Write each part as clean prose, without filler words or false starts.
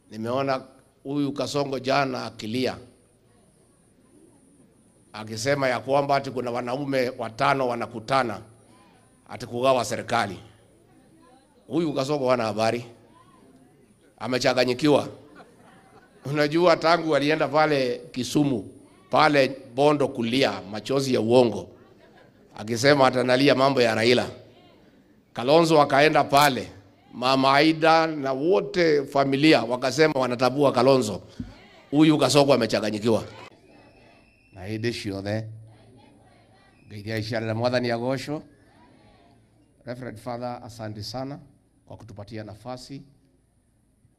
Nimeona huyu Kasongo jana akilia, akisema ya kwamba ati kuna wanaume 5 wanakutana ati kugawa serikali. Huyu Kasongo hana habari, amechanganyikiwa. Unajua tangu alienda pale Kisumu, pale Bondo kulia machozi ya uongo, akisema atanalia mambo ya Raila. Kalonzo akaenda pale, Mama Aida na wote familia wakasema wanatabua Kalonzo. Huyu Kasongo amechanganyikiwa. Na hidi shiothe gaidia ishara mwathani agosho. Reverend Father, asante sana kwa kutupatia nafasi.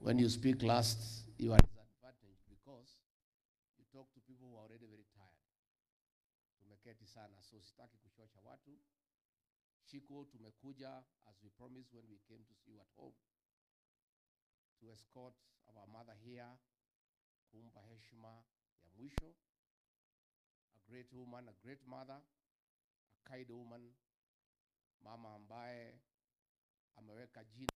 When you speak last, you are disadvantaged because you talk to people who are already very tired. Tumeketi sana, so sitaki kuchosha watu. Shiko tumekuja as we promised when we came to see you at home, to escort our mother here, kumpa heshima ya mwisho. A great woman, a great mother, a kind woman, mama ambaye ameweka jina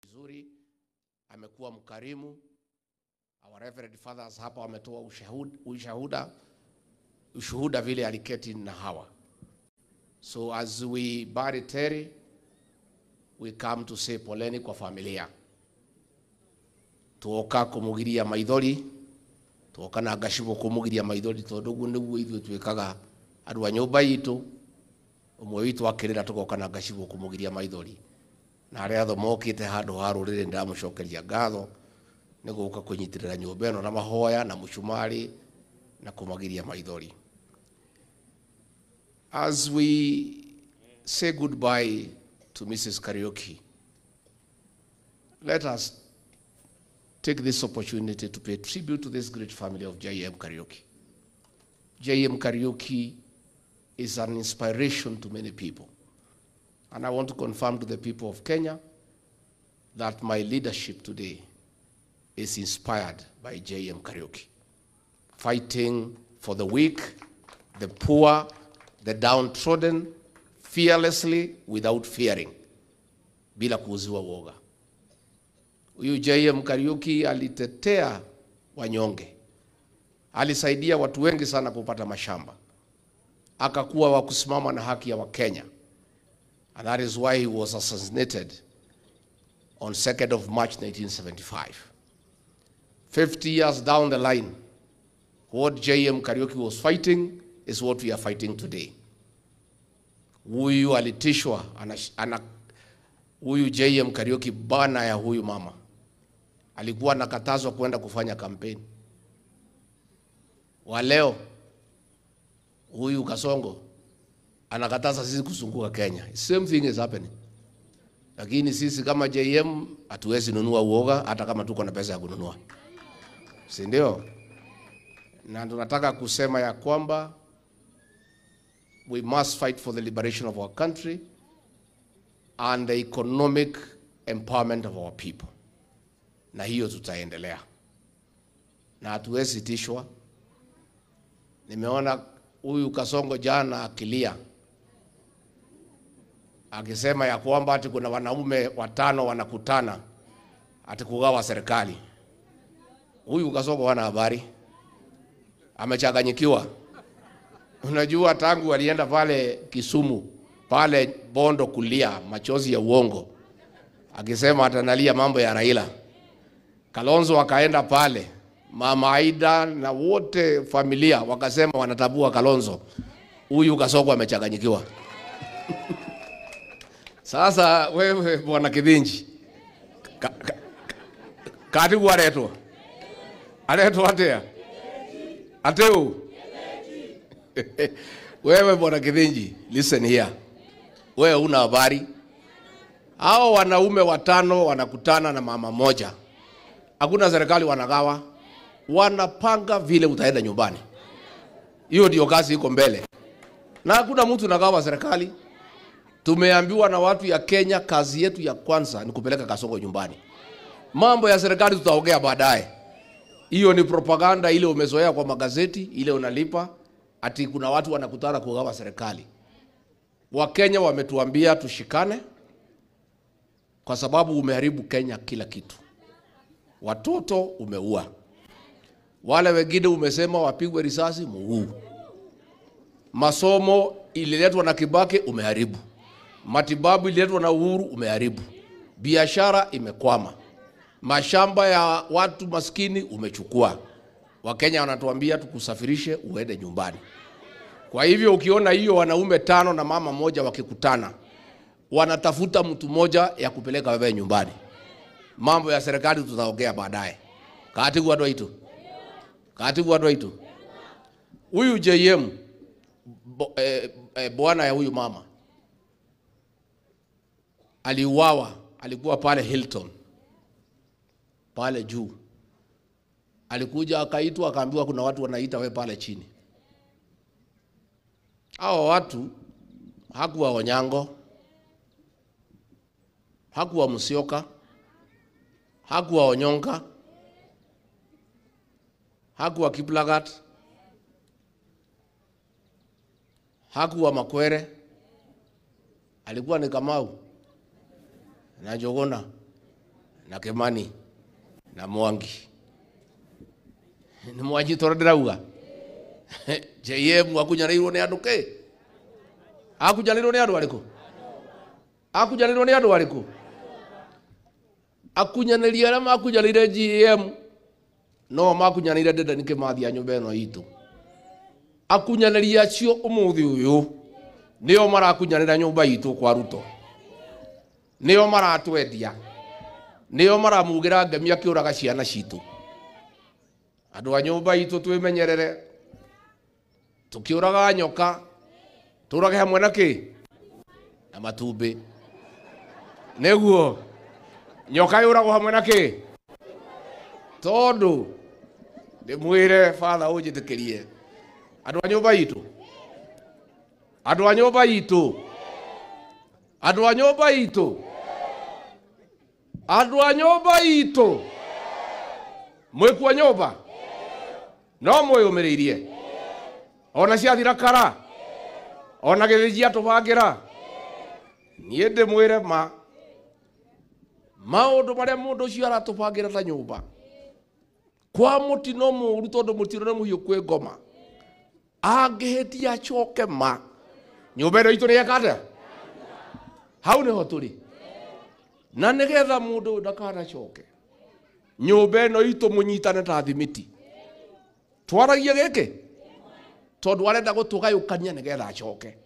vizuri, amekuwa mkarimu. Our Reverend Fathers hapa wametoa ushuhuda vile aliketi na Hawa. So as we bury Terry, we come to say poleni kwa familia. Tuoka kumugiria maithori, tuoka na gashibo kumugiria maithori tondu guo niguo ithuĩ twikaga andu a nyumba itu. Umwe witu akirira tugoka na gashibo kumugiria maithori. Na aria thomokite handu ha rurire ndamucokeria ngatho ni guka kunyitirira nyumba ino na mahoya na mushumari na kumagiria maithori. As we say goodbye to Mrs. Kariuki, let us take this opportunity to pay tribute to this great family of J.M. Kariuki. J.M. Kariuki is an inspiration to many people. And I want to confirm to the people of Kenya that my leadership today is inspired by J.M. Kariuki, fighting for the weak, the poor, the downtrodden, fearlessly, without fearing, bila kuuziwa woga. Huyu J.M. Kariuki alitetea wanyonge, alisaidia watu wengi sana kupata mashamba, akakuwa wa kusimama na haki ya Wakenya. And that is why he was assassinated on 2nd of March 1975. 50 years down the line, what J.M. Kariuki was fighting is what we are fighting today. Huyu alitishwa, huyu J.M. Kariuki bana ya huyu mama, alikuwa nakatazwa kwenda kufanya kampeni. Wa leo, huyu Kasongo anakataza sisi kusunguka Kenya. Same thing is happening. Lakini sisi kama JM hatuwezi nunua uoga hata kama tuko na pesa ya kununua. Si ndio? Na tunataka kusema ya kwamba we must fight for the liberation of our country and the economic empowerment of our people. Na hiyo tutaendelea. Na hatuwezi tishwa. Nimeona huyu Kasongo jana akilia, akisema ya kwamba ati kuna wanaume 5 wanakutana ati kugawa serikali. Huyu Kasongo hana habari, amechanganyikiwa. Unajua tangu alienda pale Kisumu, pale Bondo kulia machozi ya uongo, akisema atanalia mambo ya Raila. Kalonzo akaenda pale, Mama Aida na wote familia wakasema wanatabua Kalonzo. Huyu Kasongo amechanganyikiwa. Sasa wewe bwana Kidinji, katibu aletwa. Aletwa atea? Ateu? Wewe bwana Kidinji, listen here. Wewe una habari? Hao wanaume 5 wanakutana na mama moja. Hakuna serikali wanagawa. Wanapanga vile utaenda nyumbani. Hiyo ndio kazi iko mbele. Na hakuna mtu nagawa serikali. Tumeambiwa na watu ya Kenya kazi yetu ya kwanza ni kupeleka Kasongo nyumbani. Mambo ya serikali tutaongea baadaye. Hiyo ni propaganda ile umezoea kwa magazeti, ile unalipa ati kuna watu wanakutana kugawa serikali. Wakenya wametuambia tushikane kwa sababu umeharibu Kenya kila kitu. Watoto umeua. Wale wengine umesema wapigwe risasi muuu. Masomo ililetwa na Kibaki umeharibu. Matibabu ililetwa na Uhuru umeharibu. Biashara imekwama. Mashamba ya watu maskini umechukua. Wakenya wanatuambia tukusafirishe uende nyumbani. Kwa hivyo ukiona hiyo wanaume 5 na mama moja wakikutana, wanatafuta mtu moja ya kupeleka wewe nyumbani. Mambo ya serikali tutaongea baadaye. Katibu watu wetu. Katibu watu wetu. Huyu JM bwana ya huyu mama aliuawa, alikuwa pale Hilton pale juu. Alikuja akaitwa akaambiwa kuna watu wanaita wewe pale chini. Hao watu hakuwa Onyango, hakuwa Musyoka, hakuwa Onyonka, hakuwa Kiplagat, hakuwa Makwere, alikuwa ni Kamau na Njuguna na Kimani na Mwangi. Ni Mwangi toradirauga. JM akunyanĩirwo nĩ andũ kĩ? Akunyanĩirwo nĩ andũ arĩkũ? Akunyanĩirwo nĩ andũ arĩkũ? Akunyanĩria arĩa makunyanĩire JM no makunyanĩire Dedan Kimathi a nyũmba ĩno itũ. Akunyanĩria acio ũmũthĩ ũyũ nĩo marakunyanĩra nyũmba itũ kwa Ruto. Nĩo maratwendia. Nĩo maramugĩra ngemi akĩũraga ciana citũ. Andũ a nyũmba itũ twĩmenyerere. Tukiuraga nyoka turage hamwe na kĩ? Na matumbĩ. Nĩguo nyoka yũragwo hamwe na kĩ? Tondũ ndĩmwĩre father ũnjĩtĩkĩrie. Andũ a nyũmba itũ. Andũ a nyũmba itũ. Andũ a nyũmba itũ. Andũ a nyũmba itũ. Mwĩkuo nyũmba. No mwĩyũmĩrĩirie. Ona ciathira kara. Ona gĩthĩnji atũbangĩra. Niĩ ndĩmwĩre ma. Maũndũ marĩa mũndũ ũcio aratũbangĩra ta nyũmba. Kwa mũtino mũru tondũ mũtino nĩ mũhiũ kwĩ ngoma. Angĩhĩtia acoke ma. Nyũmba ĩno itũ nĩ ekate. Hau nĩho tũrĩ. Na nĩgetha mũndũ ndakanacoke. Nyũmba ĩno itũ mũnyitane ta thimiti. Twaragie gĩkĩ. Tondu arenda gũtũgayũkania nĩgetha acoke.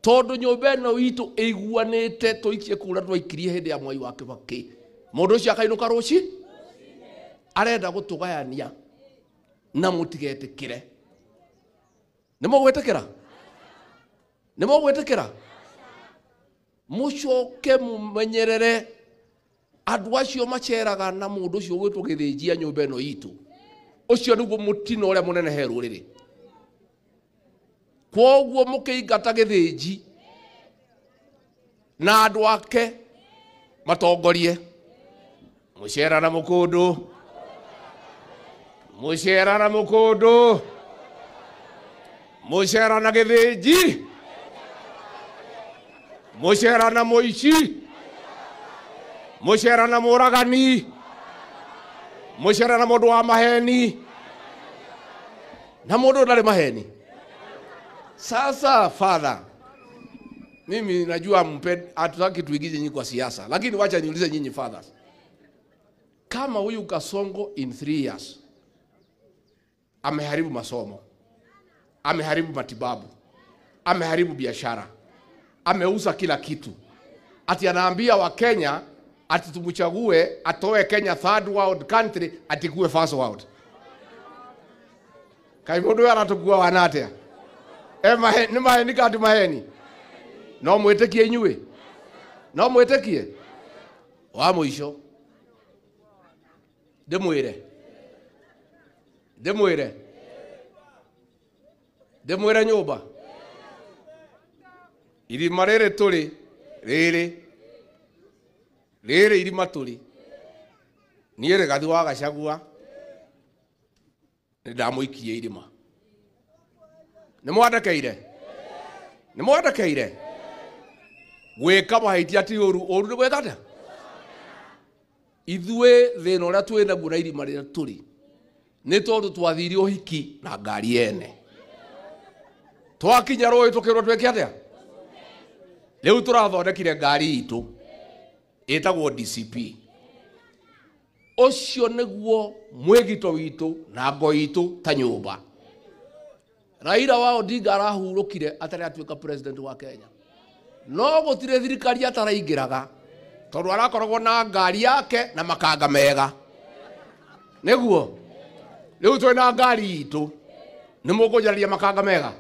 Tondu nyũmba ĩno itũ ĩiguanĩte tũikie kura twaikirie hĩndĩ ya Mwai wa Kibaki. Mũndũ ũcio akainũka rũci. Arenda gũtũgayania na mũtigetĩkĩre. Nĩ mũgwĩtĩkĩra? Nĩ mũgwĩtĩkĩra? Mũcoke mũmenyerere andũ acio maceraga na mũndũ ũcio ũgwĩtwo Gĩthĩnjia nyũmba ĩno itũ. Ũcio nĩguo mũtino ũrĩa mũnene he rũrĩrĩ. Kwoguo mũkĩingata Gĩthĩnji na andũ ake matongorie. Mũcera na Mũkũndũ. Mũcera na Mũkũndũ. Mũcera na Gĩthĩnji. Mũcera na mũici. Mũcera na mũragani. Mũcera na mũndũ wa maheni. Na mũndũ ndarĩ maheni. Sasa father, mimi najua hatutaki tuigize nyinyi kwa siasa, lakini wacha niulize nyinyi fathers. Kama huyu Kasongo in 3 years ameharibu masomo, ameharibu matibabu, ameharibu biashara, ameuza kila kitu, ati anaambia wa Kenya ati tumchague atoe Kenya third world country atikue first world. Kaimundu anatukua wanatea. Nĩ maheni kati maheni. No mwĩtĩkie inyuĩ. No mwĩtĩkie. Wa mũico. Ndĩmwĩre. Nyũmba. Irima rĩrĩ tũrĩ. Rĩrĩ irima tũrĩ. Niĩ Rigathi wa Gachagua nĩndamũikie irima. Nĩ mwandekeire? gweka mahaitia ti oru ni gweka atia ithue thina uria twina guo na irima riria turi ni tondu twathire uhiki na ngari yene twakinya roi tukirwo tweke atia riu turathondekire ngari itu itagwo DCP ucio niguo mwigito witu na ngo itu ta nyumba. Raila wa Odinga arahurukire atari atuika president wa Kenya no gutire thirikari ataraingiraga tondu arakoragwo na ngari yake na makanga mega niguo riu twina ngari itu ni mukunjararia makanga mega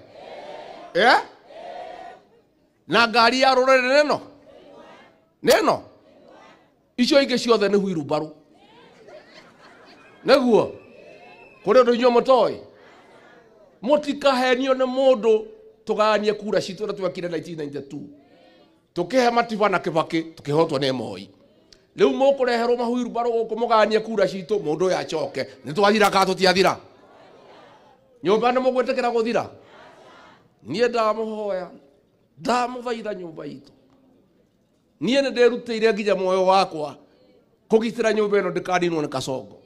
na ngari ya rurere neno icio ingi ciothe ni huiru baru niguo kuri ndu inyo mutoi mutikahenio ni mundu tuganie kura citu na twakire 1992 tukihe Matiba na Kibaki tukihotwo ni Moi riu mukureherwo mahuiru baru guku muganie kura citu mundu ya choke ni twathira ka tutiathira nyumba ni mugwetekera guthira nie ndamuhoya ndamuthaitha nyumba itu nie ni nderutire nginya moyo wakwa kugitira nyumba ino ndikaninwo ni Kasongo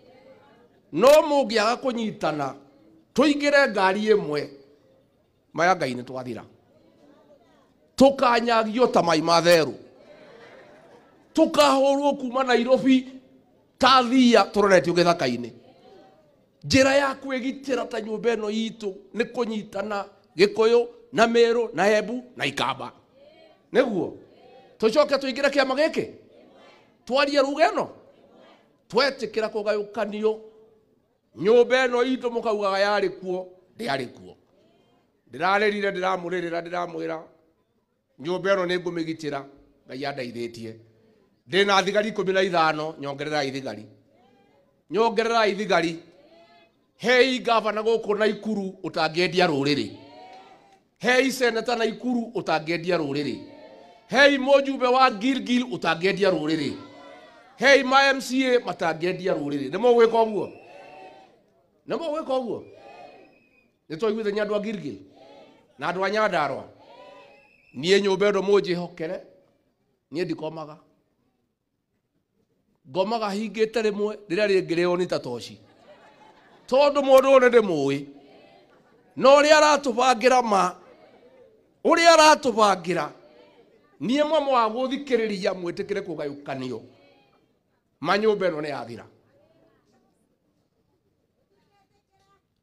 no mungiaga kunyitana tuingire ngari imwe maya Ngai ni twathira tukanyagio ta mai matheru tukahurwo kuma Nairobi tathia turoretio githaka-ini njira ya kwigitira ta nyumba ino itu ni kunyitana Gikuyu na Meru na Embu na Ikamba niguo tucoke tuingire kiama giki twarie rugeno twetikira kugayukanio nyumba ino itu mukaugaga yari kuo ndiari kuo ndirarerire ndiramwira nyumba ino ni ngumigitira Ngai andaithitie ndina thigari 15 nyongerera ithigari hei gavana guku Naikuru utangiendia ruriri hei seneta Naikuru utangiendia ruriri hei mujumbe wa Gilgil utangiendia ruriri hei ma MCA matangiendia ruriri nimo gwika uguo ni twaiguithania andu a Gilgil na andu a Nyandarua nie nyumba ino munjihokere nie ndikomaga ngomaga hingite rimwe riria ringi rio ni tatoci tondu mundu one ndimui no uria aratubangira uria aratubangira nie mwamo wa guthikiriria mwitikire kugayukanio manyumba ino ni yathira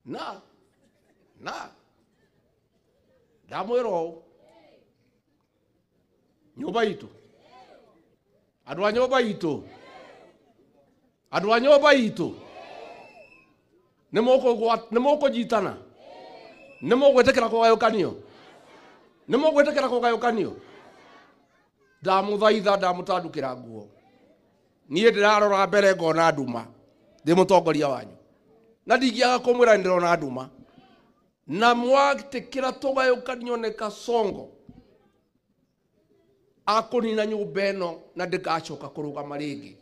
na ndamwiro nyumba itu andu a nyumba itu nimukujitana nimugwetekera kugayukanio ndamuthaitha ndamutandukira nguo nie ndirarora mbere ngona nduma ndi mutongoria wanyu na ndingiaga kumwira ndirona nduma na mwatikira tugayukanio ni Kasongo akunina nyumba ino na ndikacoka kurugama ringi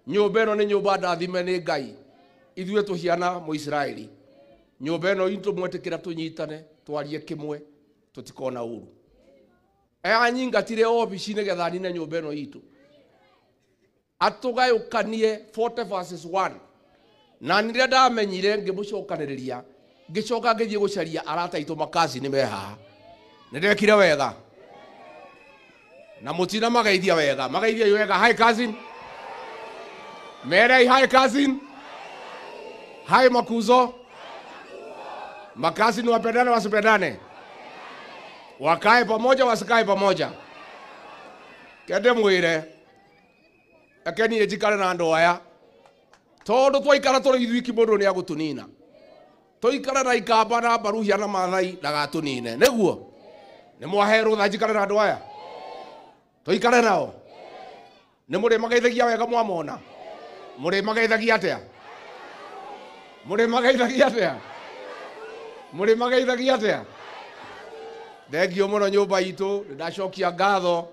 nyumba ino ni nyumba ndathime ni Ngai ithue tuhiana Muisraeli nyumba ino itu mwetikira tunyitane twarie kimwe tutikona uru anyingatire obici ni getha nine nyumba ino itu atugayukanie 40:1 na nire ndamenyire ngimucokaniriria ngicoka ngithie gucaria arata itu makazi ni meha ndekire wega na mutina magaithia wega hi cousin Mary hi cousin hi Makuzo makazi ni wapendane wasipendane wakae pamoja wasikae pamoja kende mwire akeni ejikare na andu aya tondu twaikara turi ithwiki mundu ni agutunina twaikara na Ikamba na Baruhia na Maathai ndagatunine niguo ni mwaheru thajikare na andu aya twaikare nao ni muri magaithagia wega mwamona muri magaithagia atia thengio muno nyumba itu ndacokia ngatho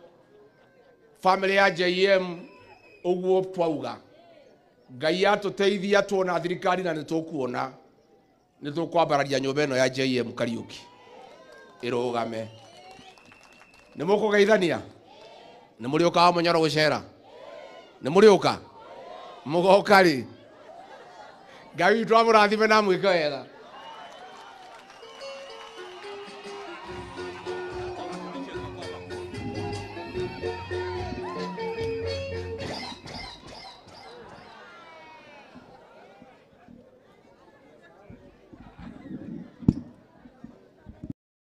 family ya JM uguo twauga Ngai atuteithia tuona thirikari na nitukuona nitukwambararia nyumba ino ya JM Kariuki irugame nimukugeithania Nĩ mũrĩ ũka wa Mũnyoro gũcera? Nĩ mũrĩ ũka? Mũgoka rĩ? Ngai witũ amũrathime na mwĩke wega.